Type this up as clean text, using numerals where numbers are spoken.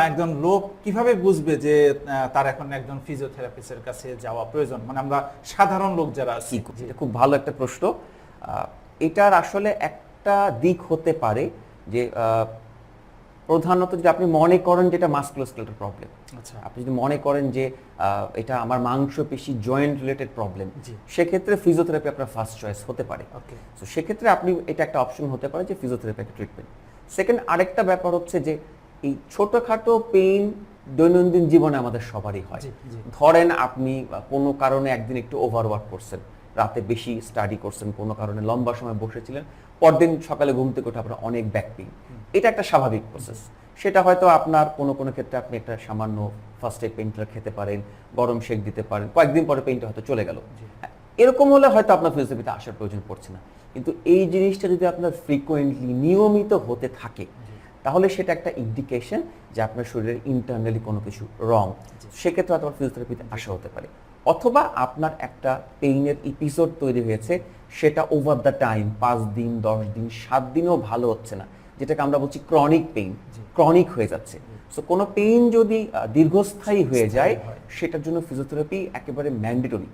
একজন লোক কিভাবে বুঝবে যে তার এখন একজন ফিজিওথেরাপিস্টের কাছে যাওয়া প্রয়োজন, মানে আমরা সাধারণ লোক যারা আছি? এটা খুব ভালো একটা প্রশ্ন। এটার আসলে একটা দিক হতে পারে যে প্রধানত যদি আপনি মনে করেন যেটা মাসকুলোস্কেলেটাল প্রবলেম, আচ্ছা, আপনি যদি মনে করেন যে এটা আমার মাংসপেশি জয়েন্ট রিলেটেড প্রবলেম, জি, সেক্ষেত্রে ফিজিওথেরাপি আপনার ফার্স্ট চয়েস হতে পারে। ওকে, তো সেক্ষেত্রে আপনি এটা একটা অপশন হতে পারে যে ফিজিওথেরাপি একটা ট্রিটমেন্ট। সেকেন্ড আরেকটা ব্যাপার হচ্ছে যে এই ছোটখাটো পেইন দৈনন্দিন জীবনে আমাদের সবারই হয়। জি, জি, ধরেন আপনি কোনো কারণে একদিন একটু ওভারওয়ার্ক করছেন, রাতে বেশি স্টাডি করছেন, কোনো কারণে লম্বা সময় বসেছিলেন, পরদিন সকালে ঘুম থেকে উঠে আপনার অনেক ব্যাক পেইন। এটা একটা স্বাভাবিক প্রসেস। সেটা হয়তো আপনার কোনো কোনো ক্ষেত্রে আপনি একটা সামান্য ফার্স্ট এড পেইন কিলার খেতে পারেন, গরম শেক দিতে পারেন, কয়েকদিন পরে পেইনটা হয়তো চলে গেল। হ্যাঁ, এরকম হলে হয়তো আপনার ফিজিওথেরাপিতে আসার প্রয়োজন পড়ছে না। কিন্তু এই জিনিসটা যদি আপনার ফ্রিকোয়েন্টলি নিয়মিত হতে থাকে, তাহলে সেটা একটা ইন্ডিকেশন যে আপনার শরীরের ইন্টারনালি কোনো কিছু রং। সেক্ষেত্রে হয়তো ফিজিওথেরাপিতে আসা হতে পারে। অথবা আপনার একটা পেইনের এপিসোড তৈরি হয়েছে, সেটা ওভার দ্য টাইম 5 দিন, 10 দিন, 7 দিনও ভালো হচ্ছে না, যেটাকে আমরা বলছি ক্রনিক পেইন, ক্রনিক হয়ে যাচ্ছে। সো কোনো পেইন যদি দীর্ঘস্থায়ী হয়ে যায়, সেটার জন্য ফিজিওথেরাপি একেবারে ম্যান্ডেটরি।